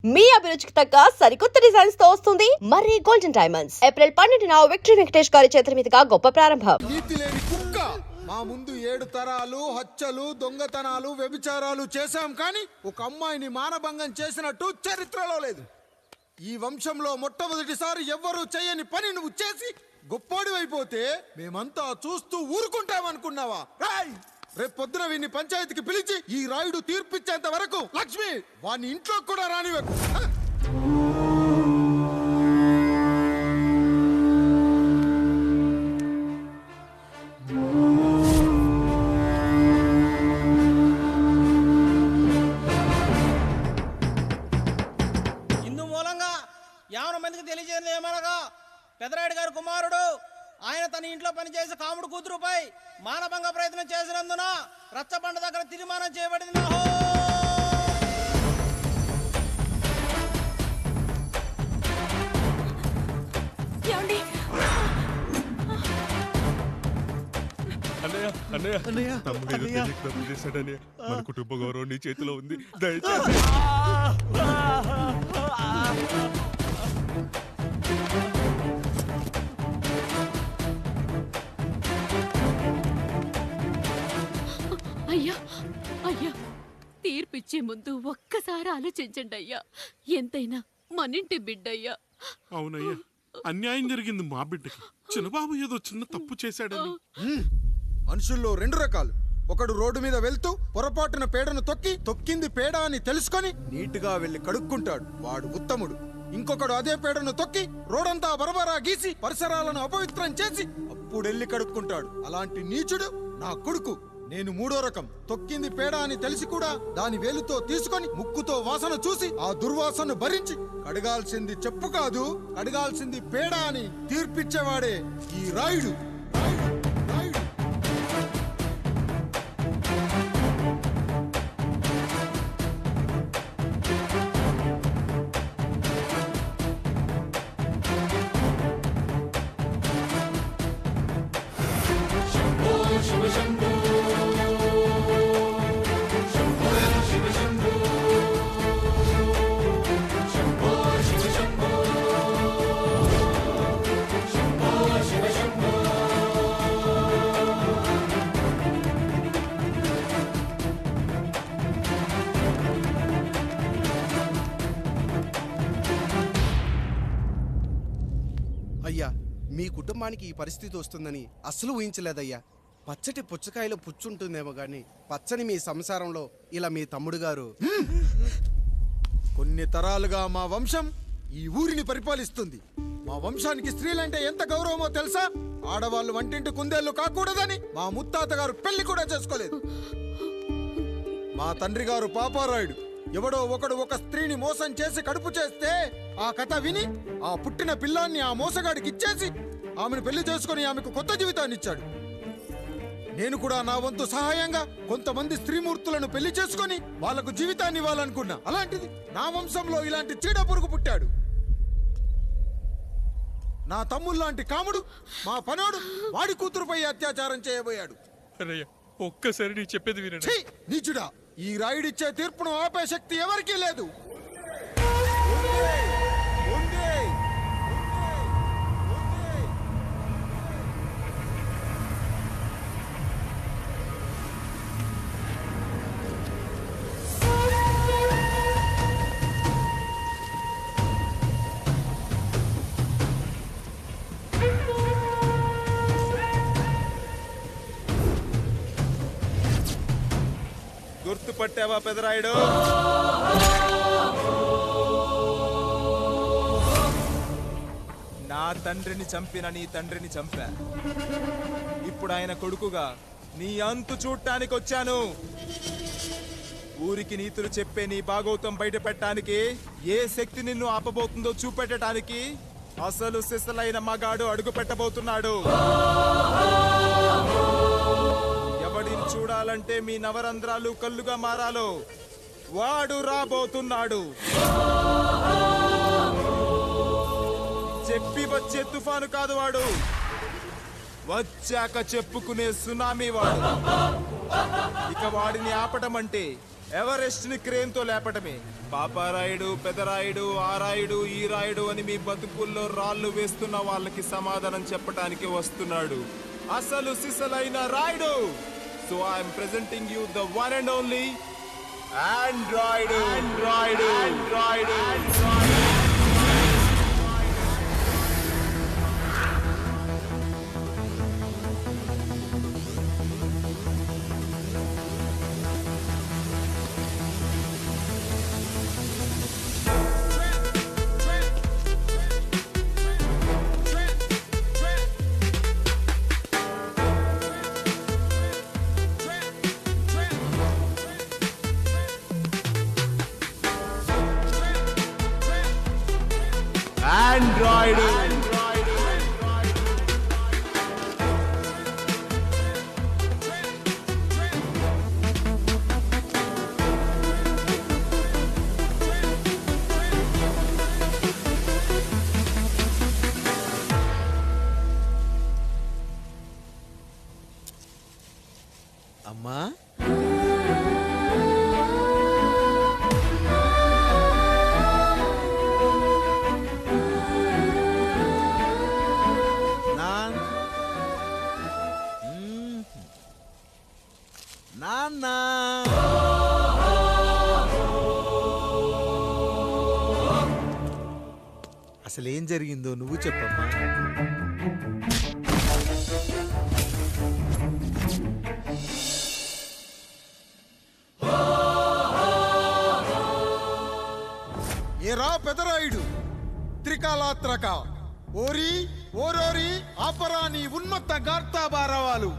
మీ అభిరుచికి తగ్గ సరికొత్త డిజైన్స్ తో వస్తుంది మర్రి గోల్డెన్ డైమండ్స్. ఏప్రిల్ 12న విక్టరీ వెంకటేష్ గారి చేతుల మీదుగా గొప్ప ప్రారంభం. నీతి లేని కుక్క మా ముందు 7 తరాలు హత్యలు దొంగతనాలు వ్యభిచారాలు చేశాం, కానీ ఒక అమ్మాయిని మానభంగం చేసినట్టు చరిత్రలో లేదు. ఈ వంశంలో మొట్టమొదటిసారి ఎవ్వరూ చేయని పని నువ్వు చేసి గొప్పోడివైపోతే మేమంతా చూస్తూ ఊరుకుంటామనుకున్నావా? రేపు పొద్దున వీడిని పంచాయతీకి పిలిచి ఈ రాయుడు తీర్పిచ్చేంత వరకు లక్ష్మి వాడిని ఇంట్లో కూడా రానివ్వకు. ఇందు మూలంగా 50 మందికి తెలియజేయడం ఏమనగా పెదరాయుడు గారి కుమారుడు ఆయన తన ఇంట్లో పనిచేసే కాముడు కూతురుపై మానభంగ ప్రయత్నం చేసినందున రచ్చబండ దగ్గర తీర్మానం చేయబడింది. మన కుటుంబ గౌరవం నీ చేతిలో ఉంది, దయచేసి. అయ్యా అయ్యా, తీర్పిచ్చే ముందు ఒక్కసారి ఆలోచించండి అయ్యా. ఎంతైనా మనింటి బిడ్డయ్యా. అవునయ్యా, అన్యాయం జరిగింది మా బిడ్డకి. చిన్నబాబు ఏదో చిన్న తప్పు చేశాడని. మనుషుల్లో 2 రకాలు. ఒకడు రోడ్డు మీద వెళ్తూ పొరపాటున పేడను తొక్కింది పేడ అని తెలుసుకొని నీటుగా వెళ్లి కడుక్కుంటాడు, వాడు ఉత్తముడు. ఇంకొకడు అదే పేడను తొక్కి రోడంతా బరబరా గీసి పరిసరాలను అపవిత్రం చేసి అప్పుడెళ్ళి కడుక్కుంటాడు. అలాంటి నీచుడు నా కొడుకు. నేను 3వ రకం. తొక్కింది పేడ అని తెలిసి కూడా దాని వేలుతో తీసుకొని ముక్కుతో వాసన చూసి ఆ దుర్వాసన భరించి కడగాల్సింది చెప్పు కాదు, కడగాల్సింది పేడ అని తీర్పిచ్చేవాడే ఈ రాయుడు. అయ్యా, మీ కుటుంబానికి ఈ పరిస్థితి వస్తుందని అస్సలు ఊహించలేదయ్యా. పచ్చటి పుచ్చకాయలో పుచ్చుంటుందేమో గాని పచ్చని మీ సంసారంలో ఇలా మీ తమ్ముడు గారు. కొన్ని తరాలుగా మా వంశం ఈ ఊరిని పరిపాలిస్తుంది. మా వంశానికి స్త్రీలంటే ఎంత గౌరవమో తెలుసా? ఆడవాళ్ళు వంటింటి కుందేళ్లు కాకూడదని మా ముత్తాత గారు పెళ్లి కూడా చేసుకోలేదు. మా తండ్రి గారు పాపారాయుడు ఎవడో ఒకడు ఒక స్త్రీని మోసం చేసి కడుపు చేస్తే ఆ కథ విని ఆ పుట్టిన పిల్లాన్ని ఆ మోసగాడికి ఇచ్చేసి ఆమెను పెళ్లి చేసుకుని ఆమెకు కొత్త జీవితాన్ని ఇచ్చాడు. నేను కూడా నా వంతు సహాయంగా కొంతమంది స్త్రీమూర్తులను పెళ్లి చేసుకుని వాళ్లకు జీవితాన్ని ఇవ్వాలనుకున్నా. అలాంటిది నా వంశంలో ఇలాంటి చీడ పురుగు పుట్టాడు. నా తమ్ముళ్లాంటి కాముడు మా పనోడు వాడి కూతురుపై అత్యాచారం చేయబోయాడు. ఒక్కసారి నీ చెప్పేది వినండి. నీచుడా, ఈ రాయుడిచ్చే తీర్పును ఆపే శక్తి ఎవరికీ లేదు. గుర్తుపట్టావా పెదరాయుడు? నా తండ్రిని చంపిన నీ తండ్రిని చంపా. ఇప్పుడు ఆయన కొడుకుగా నీ అంతు చూడటానికి వచ్చాను. ఊరికి నీతులు చెప్పే నీ భాగవతం బయట పెట్టడానికి, ఏ శక్తి నిన్ను ఆపబోతుందో చూపెట్టడానికి అసలు సిసలైన మగాడు అడుగు పెట్టబోతున్నాడు. ఎవడిని చూడాలంటే మీ నవరంధ్రాలు కళ్ళుగా మారాలో వాడు రాబోతున్నాడు. చెప్పి వచ్చే తుఫాను కాదు వాడు, వచ్చాక చెప్పుకునే సునామీ వాడు. ఇక వాడిని ఆపటం అంటే ఎవరెస్ట్ ని క్రేన్ తో లేపటమే. పాపారాయుడు, పెదరాయుడు, ఆ రాయుడు, ఈ రాయుడు అని మీ బతుకుల్లో రాళ్ళు వేస్తున్న వాళ్ళకి సమాధానం చెప్పడానికి వస్తున్నాడు అసలు సిసలైన Rayudu. So I'm presenting you the one and only android. Android, android, android. Android. అమ్మా నాన్న అసలేం జరిగిందో నువ్వు చెప్పమ్మా. ఏరా పెదరాయుడు, త్రికాలాత్రక ఓరి ఓరోరి ఆపరాని ఉన్మత్త గార్తాబారవాలు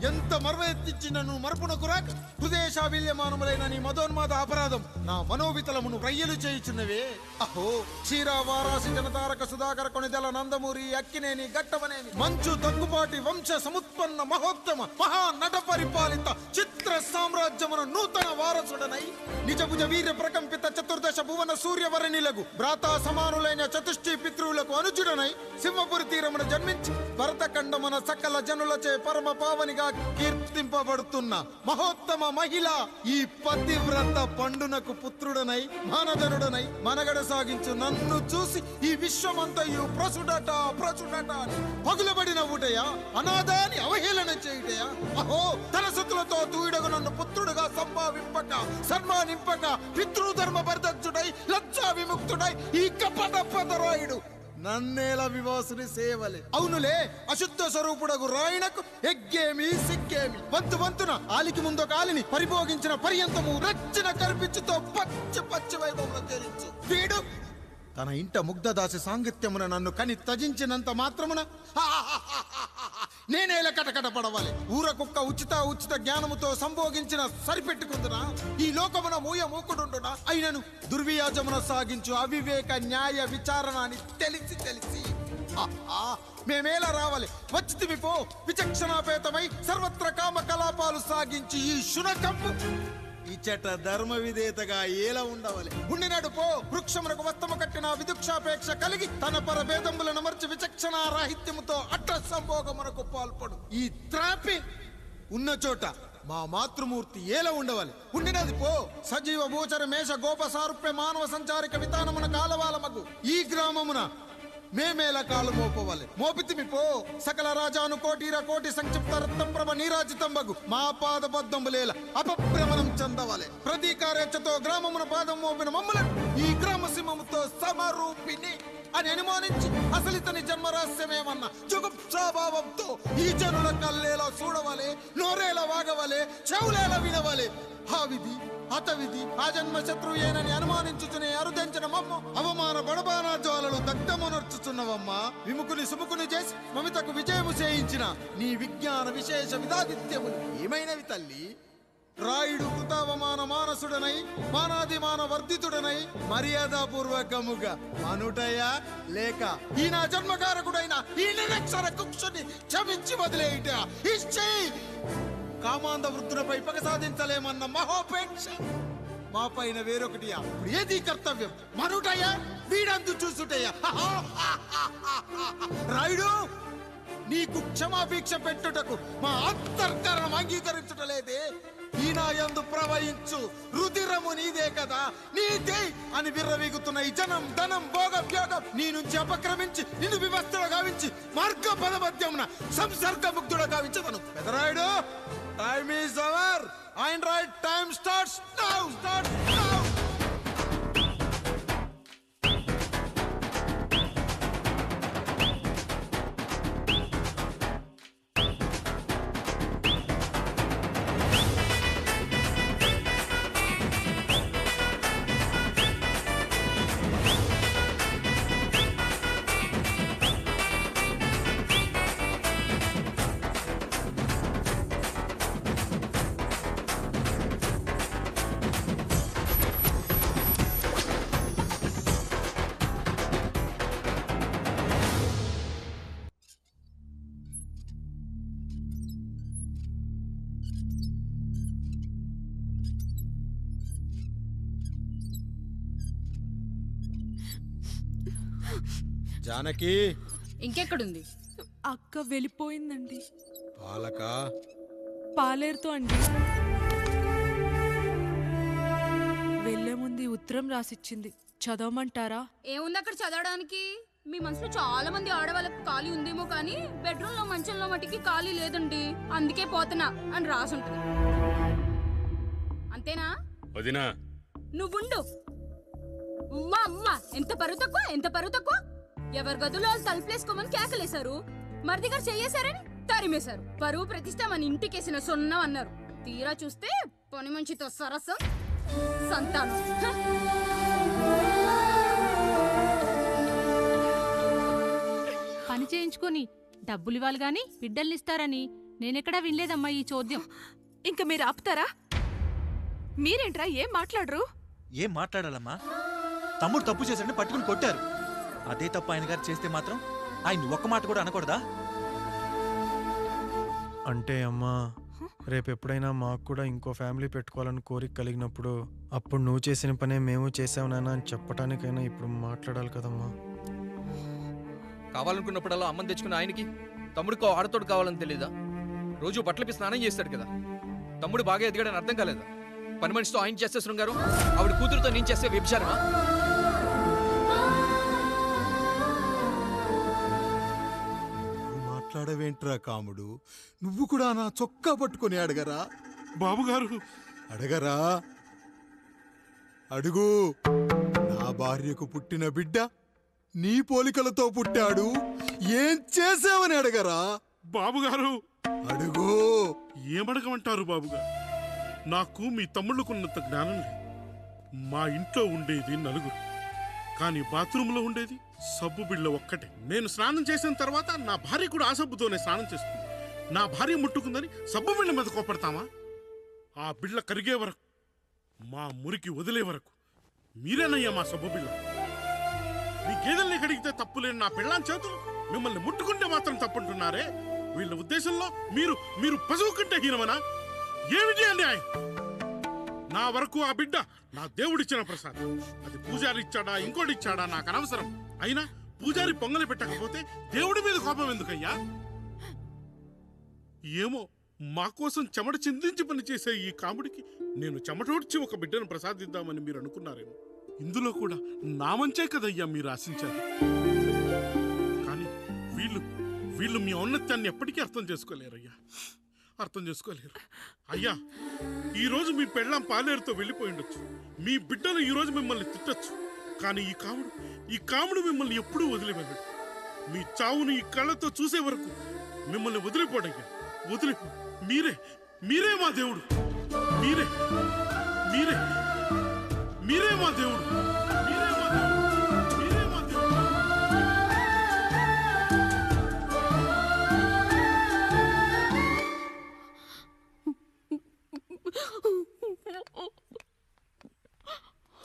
ఎంత మర్వెత్తిచ్చినను మరపునకు రాక హృదయశావిల్యమానములైన నీ మదోన్మాద అపరాధం నా మనోవితలమును రయ్యలు చేయుచున్నవే. అహో క్షీరా వారాసి జనతారక సుధాకర కొనిదెల నందమూరి అక్కినేని గట్టవనేని మంచు దగ్గుపాటి వంశ సముత్పన్న మహోత్తమ మహా నట పరిపాలిత చిత్ర సామ్రాజ్యమున నూతన వారసుడనై నిజభుజ వీర్య ప్రకంపిత చతుర్దశ భువన సూర్యవరణిలకు భ్రాతా సమానులైన చతుష్టి పితృవులకు అనుజుడనై సింహపురి తీరమున జన్మించి భరతఖండమున సకల జనులచే పరమ పావనిగా కీర్తింపబడుతున్న మహోత్తమ మహిళ ఈ పతివ్రత పండునకు పుత్రుడనై మానధనుడనై మనగడ సాగించు నన్ను చూసి ఈ విశ్వమంతయు ప్రసుడట ప్రసుడట అని పగులబడిన ఊటయా, అనాథాన్ని అవహేళన చేయుటయా. అహో తలసతులతో తూయిడగు నన్ను పుత్రుడుగా సంభావింపక సన్మానింపక పితృధర్మ పరిదగ్ధుడై లజ్జా విముక్తుడై ఈ కపట పదరాయుడు నన్నేల వివాసుని సేవలే. అవునులే, అశుద్ధ స్వరూపుడగు రాయణకు ఎగ్గేమి సిగ్గేమి. వంతు వంతున ఆలికి ముందొక ఆలిని పరిభోగించిన పర్యంతము రచ్చన కల్పించుతో పచ్చ పచ్చ వైభవంలో తెరించు వీడు తన ఇంట ముగ్ధదాసి సాంగత్యమున నన్ను కని త్యజించినంత మాత్రమున నేనేల కటకట పడవాలి. ఊర కుక్క ఉచిత జ్ఞానముతో సంభోగించిన సరిపెట్టుకుందునా ఈ లోకమున మూకుడుండునా. అయినను దుర్వ్యాజమున సాగించు అవివేక న్యాయ విచారణ అని తెలిసి మేమేలా రావాలి. వచ్చితిమి పో విచక్షణాపేతమై సర్వత్ర కామ కలాపాలు సాగించి ఈ శునకంపు ఇచ్చట ధర్మ విధేతగా ఏలా ఉండవాలి. ఉండినాడు పో వృక్షమునకు వస్తము కట్టిన విదుక్షాపేక్ష కలిగి తన పరభేదములను మర్చి విచక్షణ రాహిత్యముతో అట్ట సంభోగమునకు పాల్పడు. ఈ త్రాపి ఉన్న చోట మా మాతృమూర్తి ఏలా ఉండవాలి. ఉండినది పో సజీవ భూచర మేష గోప సారూప్య మానవ సంచారిక విధానమున కాలవాలమగు ఈ గ్రామమున మేమేల కాలు మోపవాలి. మోపితిమి పో సకల రాజాను కోటిర కోటి సంక్షిప్త రత్నప్రభ నీరాజితంబగు మా పాద పద్మంబులేల అపభ్రమణం చెందవాలి. ప్రతీకారేచ్ఛతో గ్రామమున పాదం మోపిన మమ్మలను ఈ గ్రామ సింహముతో సమరూపిణి అని అనుమానించి అసలితని జన్మరహస్యమేమన్నా జుగుప్సాభావంతో ఈ జనుల కల్లేలా చూడవాలి, నోరేలా వాగవాలి, చెవులేలా వినవాలి. ఆ విధి హతవిధి ఆ జన్మ శత్రుయేనని అనుమానించుచునే అరుదించిన మమ్మ అవమాన బడబానా జ్వాలలు దగ్ధమునర్చుచున్నవమ్మా. విముకుని సుముకుని చేసి మమితకు విజయము చేయించిన నీ విజ్ఞాన విశేష విధాదిత్యములు ఏమైనవి తల్లి. రాయుడు కృతావమాన మానసుడనై మానాదిమాన వర్ధితుడనై మర్యాదాపూర్వకముగా అనుటయా లేక ఈ నా జన్మకారకుడైన ఈ నిరక్షర కుక్షుని క్షమించి వదిలేయుట ఇచ్చి కామాంధ వృద్ధులపై పగ సాధించలేమన్న మహోపేక్ష మా పైన వేరొకటియా. ఏది కర్తవ్యం మనుటయా వీడందు చూసుటయా. రాయుడు నీకు క్షమాభిక్ష పెట్టుటకు మా అంతర్కరణం అంగీకరించుటలేదే. ఈనాయందు ప్రవహించు రుధిరము నీదే కదా నీదే అని విర్రవీగుతున్న ఈ జనం ధనం భోగం యోగం నీ నుంచి అపక్రమించి నిన్ను వివస్థలో గావించి మార్గ పదమధ్యమున సంసర్గ ముగ్ధుడ గావించదను Pedarayudu time is our and right time starts now Janaki ఇంకెక్కడుంది? అక్క వెళ్ళిపోయిందండి. పాలక పాలేరుతో అండి. వెళ్లే ముందు ఉత్తరం రాసిచ్చింది, చదవమంటారా? ఏముంది అక్కడ చదవడానికి? మీ మనసులో చాలా మంది ఆడవాళ్ళకి ఖాళీ ఉందేమో కానీ బెడ్రూమ్ లో మంచంలో మట్టికి ఖాళీ లేదండి, అందుకే పోతున్నా అని రాసుంటది. అంతేనా? వదినా నువ్వుండు. ఉమ్మా అమ్మా, ఎంత పరువు తక్కువ. ఎవరి గదులో తలుపులేసుకోమని కేకలేశారు, మరిది గారు చెయ్యేశారని తరిమేశారు. పరువు ప్రతిష్ట మన ఇంటికేసిన సొన్నం అన్నారు. తీరా చూస్తే పని మంచితో సరసం సంతానం. పని చేయించుకొని డబ్బులు ఇవ్వాలి గాని బిడ్డల్నిస్తారని నేనెక్కడా వినలేదమ్మా ఈ చోద్యం. ఇంక మీరు ఆపుతారా? మీరేంట్రా ఏం మాట్లాడరు? ఏం మాట్లాడాలమ్మా? తమ్ముడు తప్పు చేశాడని పట్టుకుని కొట్టారు. అదే తప్పు ఆయన గారు చేస్తే మాత్రం ఆయన ఒక్క మాట కూడా అనకూడదా? అంటే అమ్మా, రేపు ఎప్పుడైనా మాకు కూడా ఇంకో ఫ్యామిలీ పెట్టుకోవాలని కోరిక కలిగినప్పుడు అప్పుడు నువ్వు చేసిన పనే మేము చేసావు నాన్న అని చెప్పడానికైనా ఇప్పుడు మాట్లాడాలి కదమ్మా. కావాలనుకున్నప్పుడల్లా అమ్మని తెచ్చుకున్న ఆయనకి తమ్ముడికో ఆడతోడు కావాలని తెలీదా? రోజు బట్టలపి స్నానం చేస్తాడు కదా. తమ్ముడు బాగా ఎదిగాడని అర్థం కాలేదా? పని మనిషితో ఆయన చేస్తే శృంగారం, ఆవిడ కూతురుతో నేను చేస్తే వ్యభిచారమా? మాట్లాడవేంట్రా కాముడు? నువ్వు కూడా నా చొక్కా పట్టుకొని అడగరా? బాబుగారు అడగరా? అడుగు. నా భార్యకు పుట్టిన బిడ్డ నీ పోలికలతో పుట్టాడు, ఏం చేసావని అడగరా? బాబుగారు అడుగు. ఏమడగమంటారు బాబుగారు? నాకు మీ తమ్ముళ్ళకున్నంత జ్ఞానం లేదు. మా ఇంట్లో ఉండేది నలుగురు, కానీ బాత్రూంలో ఉండేది సబ్బు బిళ్ళ ఒక్కటే. నేను స్నానం చేసిన తర్వాత నా భార్య కూడా ఆ సబ్బుతోనే స్నానం చేస్తుంది. నా భార్య ముట్టుకుందని సబ్బు బిళ్ళ మీద కోపడతామా? ఆ బిళ్ళ కరిగే వరకు, మా మురికి వదిలే వరకు మీరేనయ్యా మా సబ్బు బిళ్ళ. మీ గేదెల్ని కడిగితే తప్పులేని నా పిల్లాని చేతులు మిమ్మల్ని ముట్టుకుంటే మాత్రం తప్పుంటున్నారే. వీళ్ళ ఉద్దేశంలో మీరు పశువు కంటే హీనమనా? ఏమిటి అన్యాయం? నా వరకు ఆ బిడ్డ నా దేవుడిచ్చిన ప్రసాదం. అది పూజారి ఇచ్చాడా ఇంకోటి ఇచ్చాడా నాకు అనవసరం. అయినా పూజారి పొంగలి పెట్టకపోతే దేవుడి మీద కోపం ఎందుకయ్యా? ఏమో, మా కోసం చెమట చిందించి పనిచేసే ఈ కాముడికి నేను చెమటోడ్చి ఒక బిడ్డను ప్రసాదిద్దామని మీరు అనుకున్నారేమో. ఇందులో కూడా నా మంచే కదయ్యా మీరు ఆశించారు. కానీ వీళ్ళు మీ ఔన్నత్యాన్ని ఎప్పటికీ అర్థం చేసుకోలేరయ్యా, అర్థం చేసుకోలేరు. అయ్యా, ఈరోజు మీ పెళ్ళాం పాలేరుతో వెళ్ళిపోయి ఉండొచ్చు, మీ బిడ్డలు ఈరోజు మిమ్మల్ని తిట్టచ్చు. కానీ ఈ కాముడు మిమ్మల్ని ఎప్పుడూ వదిలి వెళ్ళడు. మీ చావును ఈ కళ్ళతో చూసే వరకు మిమ్మల్ని వదిలిపోడయ్యా, వదిలిపో. మీరే మా దేవుడు, మీరే మీరే మీరే మా దేవుడు, మీరే మా దేవుడు, మీరే మా దేవుడు.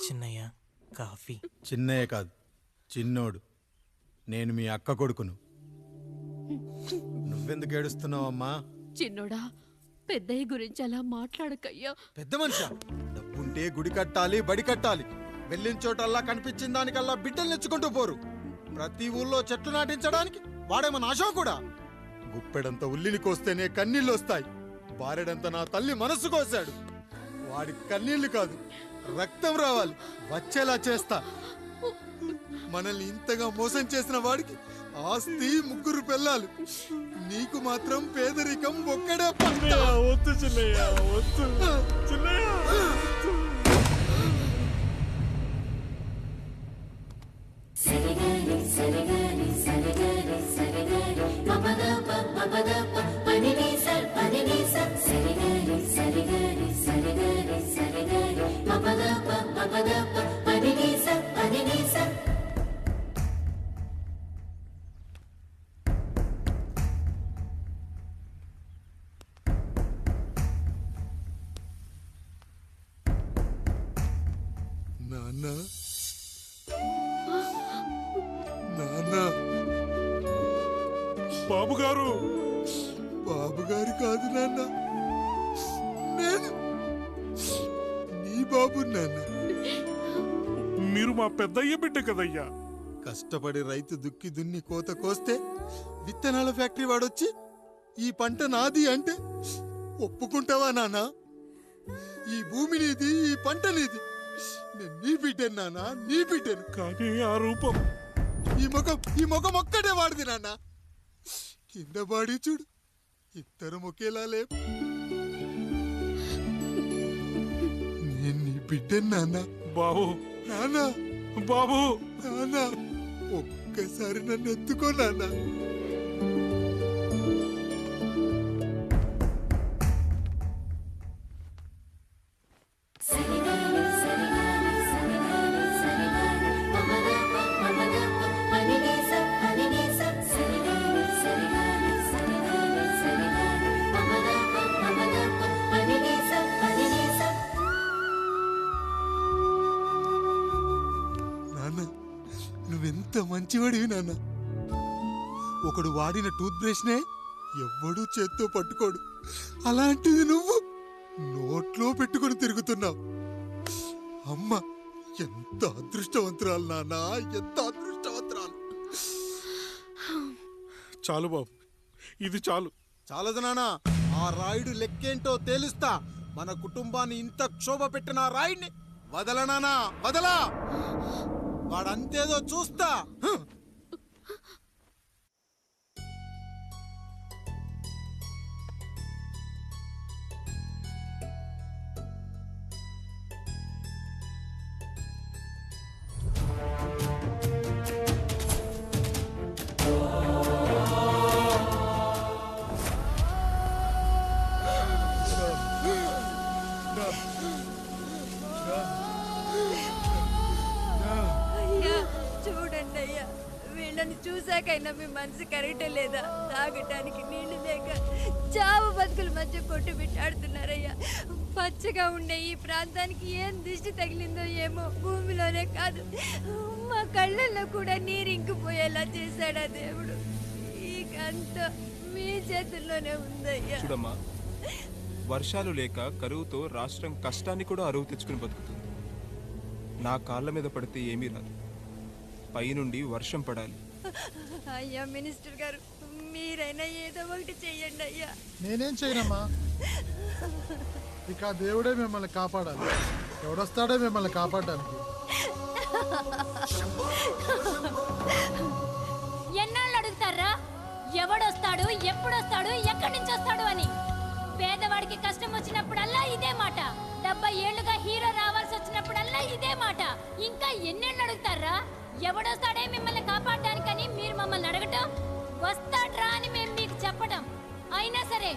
చిన్నయ్య కాఫీ. చిన్నయ్య కాదు, చిన్నోడు. నేను మీ అక్క కొడుకును. నువ్వెందుకు ఏడుస్తున్నావమ్మా? చిన్నోడా, పెద్దయ్య గురించి అలా మాట్లాడకయ్యా. పెద్ద మనిషి డబ్బుంటే గుడి కట్టాలి, బడి కట్టాలి. వెళ్ళిన చోటల్లా కనిపించిన దానికల్లా బిడ్డలు నెచ్చుకుంటూ పోరు. ప్రతి ఊళ్ళో చెట్లు నాటించడానికి వాడేమన్నా అశోకుడా? గుప్పెడంత ఉల్లిని కోస్తేనే కన్నీళ్ళు వస్తాయి. బారెడంత నా తల్లి మనసు కోసాడు. వాడి కన్నీళ్లు కాదు, రక్తం రావాలి, వచ్చేలా చేస్తా. మనల్ని ఇంతగా మోసం చేసిన వాడికి ఆస్తి 3 పిల్లలు, నీకు మాత్రం పేదరికం ఒక్కడే పంట. వద్దు చిన్నయ్య, వద్దు చిన్నయ్య. నాన్న, నాన్న, బాబు గారు. బాబు గారు కాదు నాన్న, నేను నీ బాబు నాన్న. మీరు మా పెద్దయ్య బిడ్డ కదయ్యా. కష్టపడి రైతు దుక్కి దున్ని కోత కోస్తే విత్తనాల ఫ్యాక్టరీ వాడొచ్చి ఈ పంట నాది అంటే ఒప్పుకుంటావా నాన్న? ఈ భూమి నీది, ఈ పంట నీది. నేను నీ బిడ్డను నాన్న, నీ బిడ్డను. కానీ ఆ రూపం, ఈ ముఖం ఒక్కటే వాడిది నాన్న. కింద బాడి చూడు, ఇద్దరం ఒకేలా లేవు. నేను నీ బిడ్డను నాన్న. బాబు, నాన్న, బాబు, నాన్న, ఒక్కసారి నన్ను ఎత్తుకో నాన్న. నువ్వెంత మంచివాడివి నాన్న. ఒకడు వాడిన టూత్ బ్రష్ నే ఎవ్వడూ చేత్తో పట్టుకోడు, అలాంటిది నువ్వు నోట్లో పెట్టుకొని తిరుగుతున్నావు. అమ్మ ఎంత అదృష్టవంతురాలు నాన్న, ఎంత అదృష్టవంతురాలు. చాలు బాబు, ఇది చాలు. చాలదు నాన్న, ఆ రాయుడు లెక్కేంటో తేలుస్తా. మన కుటుంబాన్ని ఇంత క్షోభ పెట్టిన ఆ రాయుడిని వదలనానా, వదలా. వాడంతేదో చూస్తా. చూడండి అయ్యా, వీళ్ళని చూసాకైనా మీ మనసు కరెక్ట్ లేదా? తాగటానికి నీళ్లు లేక చావు బతుకుల మధ్య కొట్టు బిట్టాడుతున్నారయ్యా. పచ్చగా ఉండే ఈ ప్రాంతానికి ఏం దిష్టి తగిలిందో ఏమో. భూమిలోనే కాదు, మా కళ్ళల్లో కూడా నీరు ఇంకిపోయేలా చేశాడా దేవుడు. ఇకంతా మీ చేతుల్లోనే ఉందయ్యా. చూడమ్మా, వర్షాలు లేక కరువుతో రాష్ట్రం కష్టాన్ని కూడా అరువు తెచ్చుకుని బతుకుతుంది. నా కాళ్ళ మీద పడితే ఏమీ రాదు, పైనుండి వర్షం పడాలి. అయ్యా మినిస్టర్ గారు, మీరైనా ఏదో ఒకటి చెయ్యండి అయ్యా. నేనేం చేయనమ్మా, ఇక ఆ దేవుడే మిమ్మల్ని కాపాడాలి. ఎవడొస్తాడో మిమ్మల్ని కాపాడడానికి. ఎన్నాళ్ళు అడుగుతారా ఎవడొస్తాడు, ఎప్పుడొస్తాడు, ఎక్కడి నుంచి వస్తాడు అని? పేదవాడికి కష్టం వచ్చినప్పుడల్లా ఇదే మాట. 70 ఏళ్లుగా హీరో రావాల్సి వచ్చినప్పుడల్లా ఇదే మాట. ఇంకా ఎన్నెళ్ళు అడుగుతారా? ఎవడొస్తాడే మిమ్మల్ని కాపాడడానికని మీరు మమ్మల్ని అడగటం, వస్తాడ్రా అని మేము మీకు చెప్పడం. అయినా సరే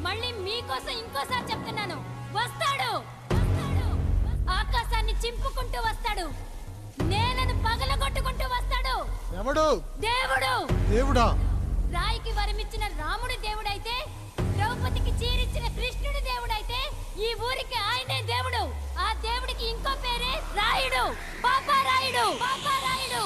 మళ్ళీ మీకోసం ఇంకోసారి చెప్తున్నాను, వస్తాడు. ఆకాశాన్ని చింపుకుంటూ వస్తాడు, నేలను పగలగొట్టుకుంటూ వస్తాడు. ఎవడు? దేవుడు. దేవుడా? రాయికి వరమిచ్చిన రాముడి దేవుడైతే, ద్రౌపదికి చీరిచ్చిన కృష్ణుడి దేవుడైతే, ఈ ఊరికి ఆయనే దేవుడు. ఆ దేవుడికి ఇంకో పేరే రాయుడు, పాపారాయుడు. పాపారాయుడు.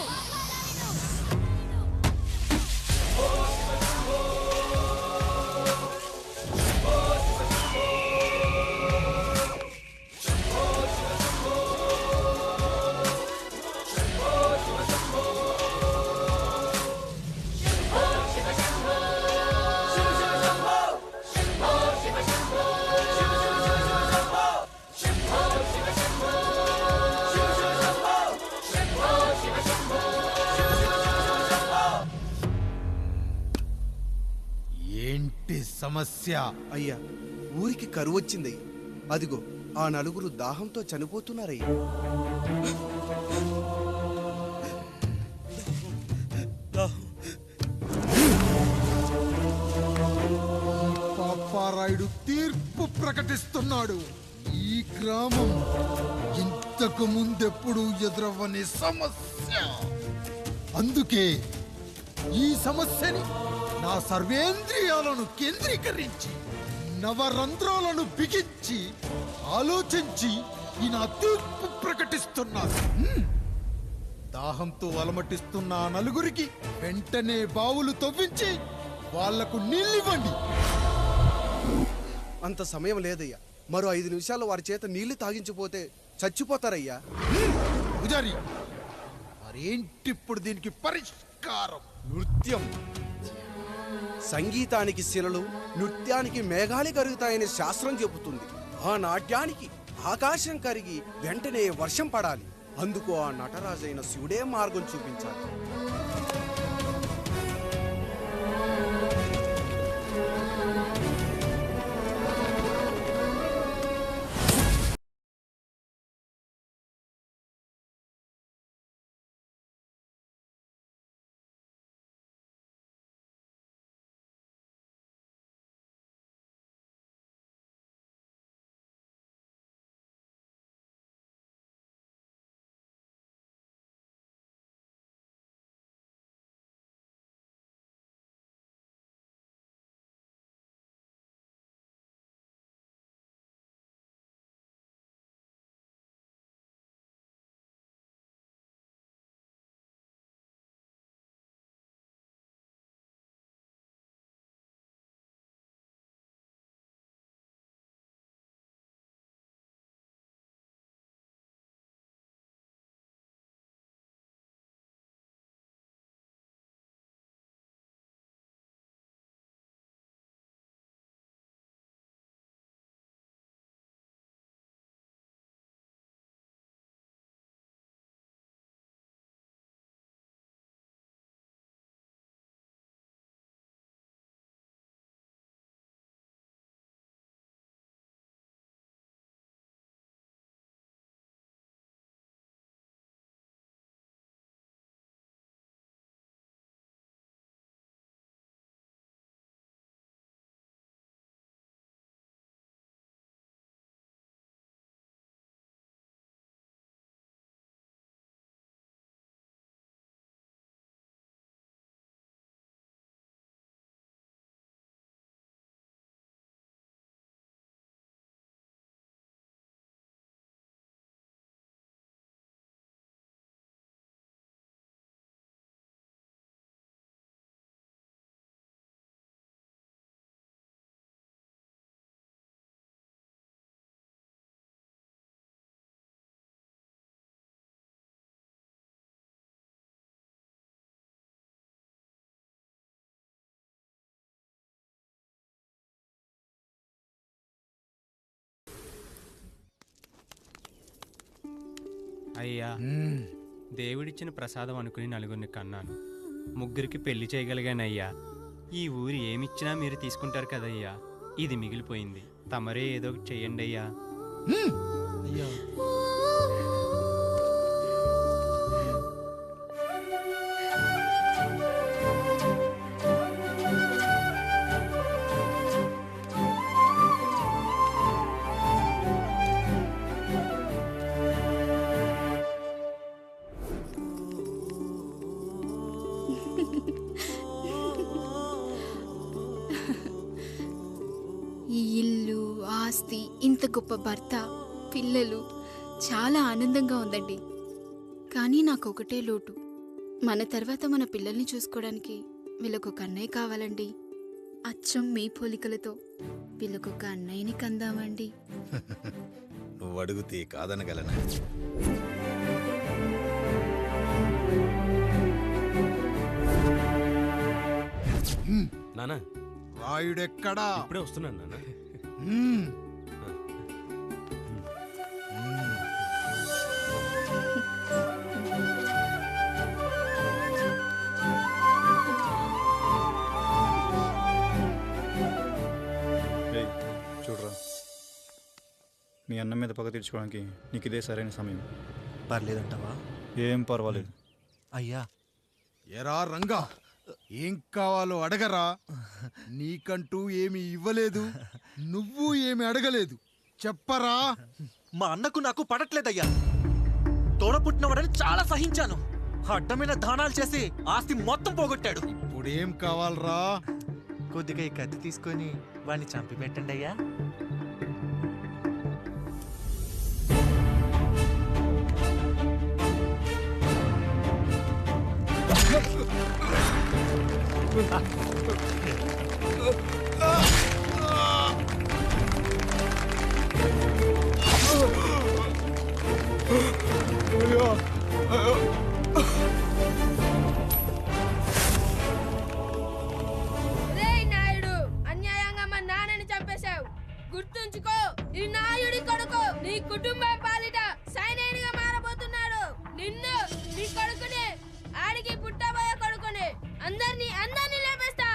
శంభో శివ శంభో సమస్య. అయ్యా ఊరికి కరువు వచ్చిందయ్యా. అదిగో ఆ నలుగురు దాహంతో చనిపోతున్నారయ్యా. పాపారాయుడు తీర్పు ప్రకటిస్తున్నాడు. ఈ గ్రామం ఇంతకు ముందెప్పుడు ఎదురవ్వని సమస్య. అందుకే ఈ సమస్యని నా సర్వేంద్రియాలను కేంద్రీకరించి నవరంధ్రాలను బిగించి ఆలోచించి ఈ నా తీర్పు ప్రకటిస్తున్నాను. దాహంతో అలమటిస్తున్న ఆ నలుగురికి వెంటనే బావులు తవ్వించి వాళ్లకు నీళ్ళివ్వండి. అంత సమయం లేదయ్యా. మరో 5 నిమిషాల్లో వారి చేత నీళ్లు తాగించిపోతే చచ్చిపోతారయ్యా. పూజారి, మరేంటిప్పుడు దీనికి పరిష్కారం? నృత్యం. సంగీతానికి శిలలు, నృత్యానికి మేఘాలు కరుగుతాయని శాస్త్రం చెబుతుంది. ఆ నాట్యానికి ఆకాశం కరిగి వెంటనే వర్షం పడాలి. అందుకు ఆ నటరాజైన శివుడే మార్గం చూపించాలి. అయ్యా, దేవుడిచ్చిన ప్రసాదం అనుకుని నలుగురిని కన్నాను. 3 పెళ్లి చేయగలిగానయ్యా. ఈ ఊరి ఏమిచ్చినా మీరు తీసుకుంటారు కదయ్యా. ఇది మిగిలిపోయింది. తమరే ఏదో ఒకటి చెయ్యండి అయ్యా. ఈ ఇల్లు, ఆస్తి, ఇంత గొప్ప భర్త, పిల్లలు, చాలా ఆనందంగా ఉందండి. కానీ నాకు ఒకటే లోటు. మన తర్వాత మన పిల్లల్ని చూసుకోవడానికి వీళ్ళకొక అన్నయ్య కావాలండి. అచ్చం మీ పోలికలతో వీళ్ళకొక అన్నయ్యని కందామండి. నువ్వు అడిగితే కాదనగలనా? నానా, రాయుడెక్కడా? ఇప్పుడే వస్తున్నాను నాన్న. అన్న మీద పగ తీర్చుకోవడానికి నీకు ఇదే సరైన సమయం. పర్లేదంటావా? ఏం పర్వాలేదు. అయ్యా. ఎరా రంగా, ఏం కావాలో అడగరా. నీకంటూ ఏమి ఇవ్వలేదు, నువ్వు ఏమి అడగలేదు. చెప్పరా. మా అన్నకు నాకు పడట్లేదయ్యా. తోడ పుట్టినవాడని చాలా సహించాను. అడ్డమైన దానాలు చేసి ఆస్తి మొత్తం పోగొట్టాడు. ఇప్పుడేం కావాలరా? కొద్దిగా ఈ కత్తి తీసుకొని వాడిని చంపి పెట్టండి అయ్యా. నాయుడు, అన్యాయంగా మా నాన్నని చంపేశావు. గుర్తుంచుకో, ఈ నాయుడి కొడుకు నీ కుటుంబం పాలిట సైనికుడిగా మారబోతున్నాడు. నిన్ను, నీ కొడుకుని, ఆడికి పుట్టబోయే కొడుకుని అందరినీ లేపేస్తా.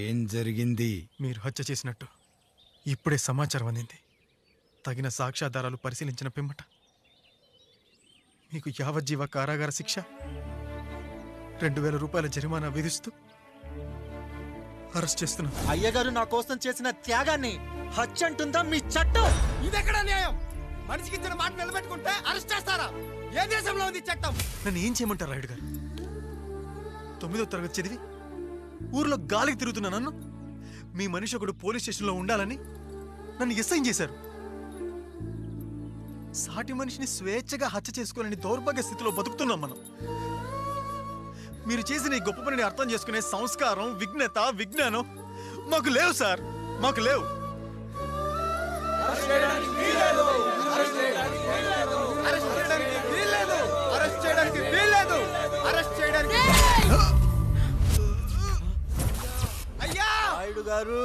ఏం జరిగింది? మీరు హత్య చేసినట్టు ఇప్పుడే సమాచారం అందింది. తగిన సాక్ష్యాధారాలు పరిశీలించిన పిమ్మట మీకు యావజ్జీవ కారాగార శిక్ష, 2000 రూపాయల జరిమానా విధిస్తూ అరెస్ట్ చేస్తున్నాను. అయ్యగారు నా కోసం చేసిన త్యాగాన్ని హత్య అంటుందా మీ చట్టం? ఇదెక్కడ న్యాయం? మనిషికి ఇచ్చిన మాట నిలబెట్టుకుంటే అరెస్ట్ చేస్తారా? ఏ దేశంలో ఉంది చట్టం? నన్ను ఏం చేయమంటారు రాయుడు గారు? 9వ తరగతి చదివి ఊర్లో గాలికి తిరుగుతున్నా నన్ను మీ మనిషి ఒకడు పోలీస్ స్టేషన్లో ఉండాలని నన్ను ఎస్ఐన్ చేశారు. సాటి మనిషిని స్వేచ్ఛగా హత్య చేసుకోవాలని దౌర్భాగ్య స్థితిలో బతుకుతున్నాం మనం. మీరు చేసిన ఈ గొప్ప పనిని అర్థం చేసుకునే సంస్కారం, విజ్ఞత, విజ్ఞానం మాకు లేవు సార్, మాకు లేవు. నాయుడు గారు,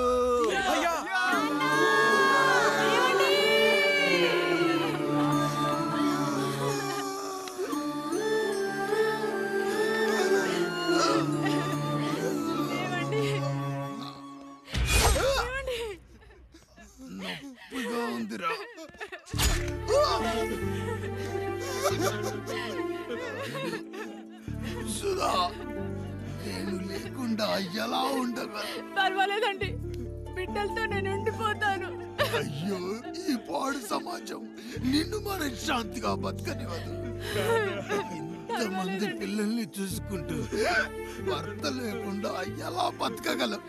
నొప్పిగా ఉందిరా. సుధా, నేను లేకుండా ఎలా ఉండగా? పర్వాలేదండి, బిడ్డలతో నేను ఉండిపోతాను. అయ్యో, ఈ పాడు సమాజం నిన్ను మనశ్శాంతిగా బతకనివ్వదు. ఇంతమంది పిల్లల్ని చూసుకుంటూ భర్త లేకుండా ఎలా బతకగలం?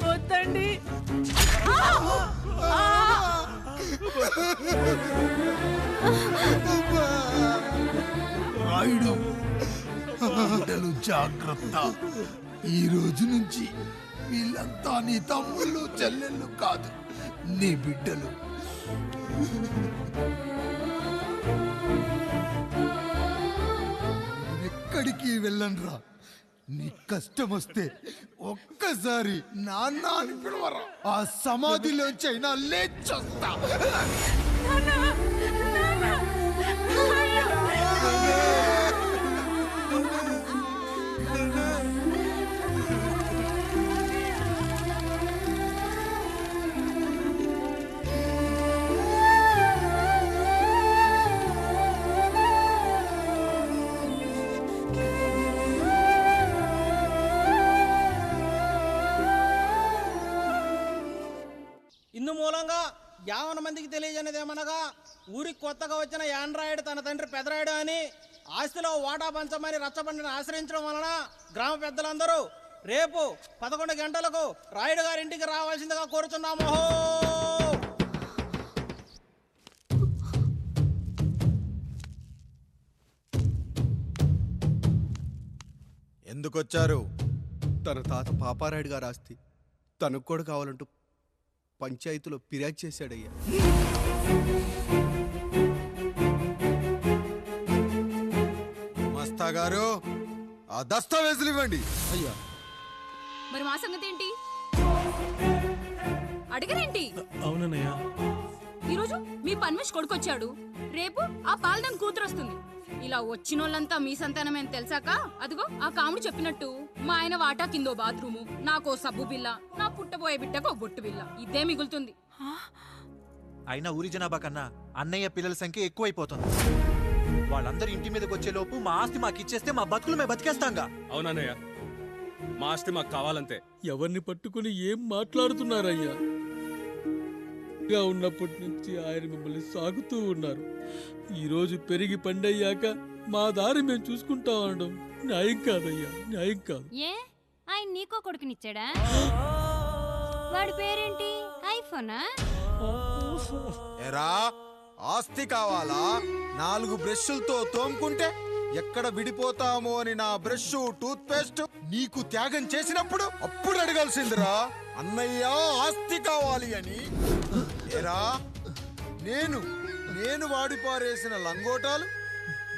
వద్దండి. రాయుడు, బిడ్డలు జాగ్రత్త. ఈ రోజు నుంచి వీళ్ళంతా నీ తమ్ముళ్ళు, చెల్లెళ్ళు కాదు, నీ బిడ్డలు. ఎక్కడికి వెళ్ళనురా. నీ కష్టం వస్తే ఒక్కసారి నాన్న అని పిలవరా. ఆ సమాధిలోంచి అయినా లేచొస్తా. ఇందు మూలంగా 50 మందికి తెలియజేయనిదేమనగా, ఊరికి కొత్తగా వచ్చిన యాండ్రాయిడ్ తన తండ్రి పెదరాయుడు అని ఆస్తిలో వాటా పంచమని రచ్చబండిని ఆశ్రయించడం వలన గ్రామ పెద్దలందరూ రేపు 11 గంటలకు రాయుడు గారింటికి రావాల్సిందిగా కోరుచున్నాము. ఎందుకొచ్చారు? తన తాత పాపారాయుడు గారు ఆస్తి తనకు కూడా కావాలంటూ పంచాయతీలో ఫిర్యాదు చేశాడయ్యా. మస్తా గారు, ఆ దస్తావేజులు ఇవ్వండి. అయ్యా, మరి మా సంగతి ఏంటి? అడగరేంటి? అవునన్నయ్య, ఈరోజు మీ పన్మేష్ కొడుకొచ్చాడు, రేపు ఆ పాలదం కూతురు వస్తుంది. ఇలా వచ్చినోళ్ళంతా మీ సంతానమే అని తెలిసాక అదిగో ఆ కాముడు చెప్పినట్టు మా ఆయన వాటా కిందో బాత్రూము, నాకో సబ్బు బిల్ల, నా పుట్టబోయే బిడ్డకో బొట్టు బిల్ల, ఇదే మిగులుతుంది. అయినా ఊరి జనాభా కన్నా అన్నయ్య పిల్లల సంఖ్య ఎక్కువైపోతుంది. వాళ్ళందరూ ఇంటి మీదకి వచ్చే లోపు మా ఆస్తి మాకు ఇచ్చేస్తే మా బతుకులు మేము బతికేస్తాంగా. అవునన్నయ్య, మా ఆస్తి మాకు కావాలంతే. ఎవరిని పట్టుకుని ఏం మాట్లాడుతున్నారయ్యా? గా ఉన్నప్పటి నుంచి ఆయన మిమ్మల్ని సాగుతూ ఉన్నారు. ఈరోజు పెరిగి పండయ్యాక మా దారి మేము చూసుకుంటా ఉండడం న్యాయం కాదయ్యా, న్యాయం కాదు. ఏ ఆయన నీకో కొడుకునిచ్చాడా? వాడి పేరేంటి? ఐఫోనా? ఎరా, ఆస్తి కావాలా? 4 బ్రష్లతో తోముకుంటే ఎక్కడ విడిపోతామో అని నా బ్రష్ టూత్ పేస్ట్ నీకు త్యాగం చేసినప్పుడు అప్పుడు అడగాల్సిందిరా అన్నయ్య ఆస్తి కావాలి అని. ఎరా, నేను వాడిపారేసిన లంగోటాలు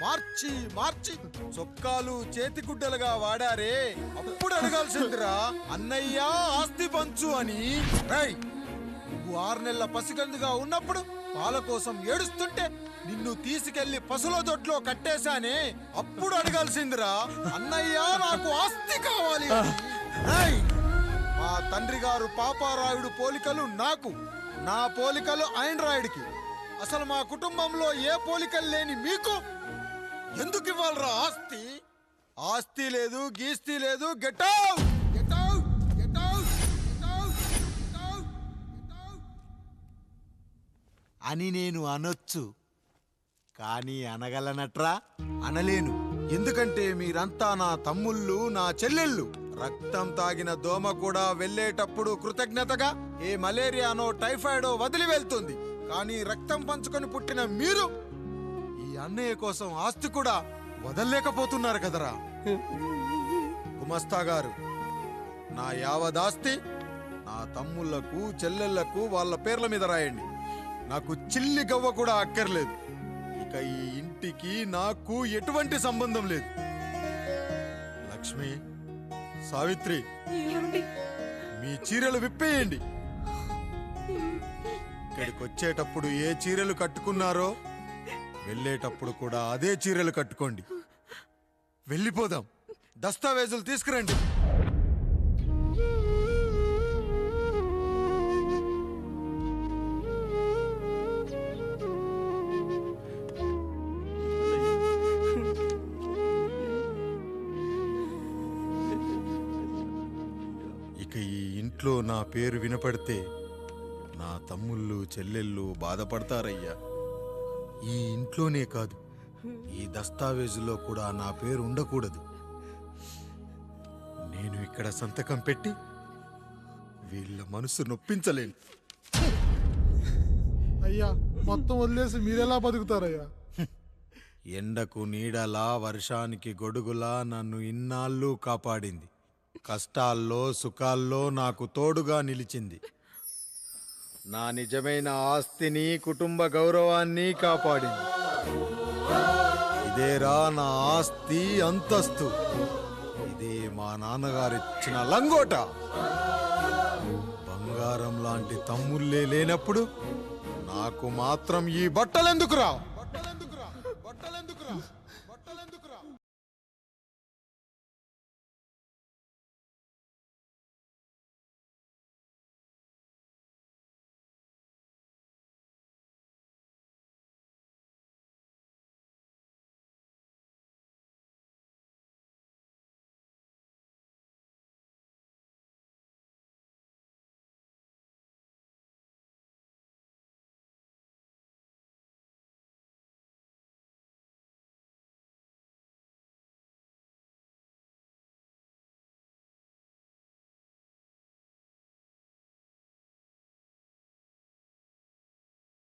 మార్చి మార్చి చొక్కాలు చేతిగుడ్డలుగా వాడారే, అప్పుడు అడగాల్సిందిరా అన్నయ్య ఆస్తి పంచు అని. నువ్వు 6 నెలల పసిగందుగా ఉన్నప్పుడు పాల కోసం ఏడుస్తుంటే నిన్ను తీసుకెళ్లి పసుల దొడ్లో కట్టేశానే, అప్పుడు అడగాల్సిందిరా అన్నయ్య నాకు ఆస్తి కావాలి అని. మా తండ్రి గారు పాపారాయుడు పోలికలు నాకు, నా పోలికలు ఆయన రాయుడికి. అసలు మా కుటుంబంలో ఏ పోలికలు లేని మీకు ఎందుకు ఇవ్వాలరా ఆస్తి? ఆస్తి లేదు, గీస్తి లేదు. Get out, get out, get out, get out, get out అని నేను అనొచ్చు, కానీ అనగలనట్రా? అనలేను. ఎందుకంటే మీరంతా నా తమ్ముళ్ళు, నా చెల్లెళ్ళు. రక్తం తాగిన దోమ కూడా వెళ్ళేటప్పుడు కృతజ్ఞతగా ఏ మలేరియానో టైఫాయిడో వదిలి వెళ్తుంది. కానీ రక్తం పంచుకొని పుట్టిన మీరు ఈ అన్నయ్య కోసం ఆస్తి కూడా వదల్లేకపోతున్నారు కదరా. గుమస్తా గారు, నా యావదాస్తి నా తమ్ముళ్లకు చెల్లెళ్లకు వాళ్ళ పేర్ల మీద రాయండి. నాకు చిల్లి గవ్వ కూడా అక్కర్లేదు. ఇక ఈ ఇంటికి నాకు ఎటువంటి సంబంధం లేదు. లక్ష్మి, సావిత్రి, మీ చీరలు విప్పేయండి. ఇక్కడికి వచ్చేటప్పుడు ఏ చీరలు కట్టుకున్నారో వెళ్ళేటప్పుడు కూడా అదే చీరలు కట్టుకోండి. వెళ్ళిపోదాం. దస్తావేజులు తీసుకురండి. ఇక ఈ ఇంట్లో నా పేరు వినపడితే నా తమ్ముళ్ళు చెల్లెళ్ళు బాధపడతారయ్యా. ఈ ఇంట్లోనే కాదు, ఈ దస్తావేజులో కూడా నా పేరు ఉండకూడదు. నేను ఇక్కడ సంతకం పెట్టి వీళ్ళ మనసు నొప్పించలేను. అయ్యా, మొత్తం వదిలేసి మీరెలా బతుకుతారయ్యా? ఎండకు నీడలా, వర్షానికి గొడుగులా నన్ను ఇన్నాళ్ళు కాపాడింది. కష్టాల్లో సుఖాల్లో నాకు తోడుగా నిలిచింది. నా నిజమైన ఆస్తిని, కుటుంబ గౌరవాన్ని కాపాడింది. ఇదేరా నా ఆస్తి, అంతస్తు. ఇదే మా నాన్నగారిచ్చిన లంగోట. బంగారం లాంటి తమ్ముళ్ళే లేనప్పుడు నాకు మాత్రం ఈ బట్టలెందుకురా?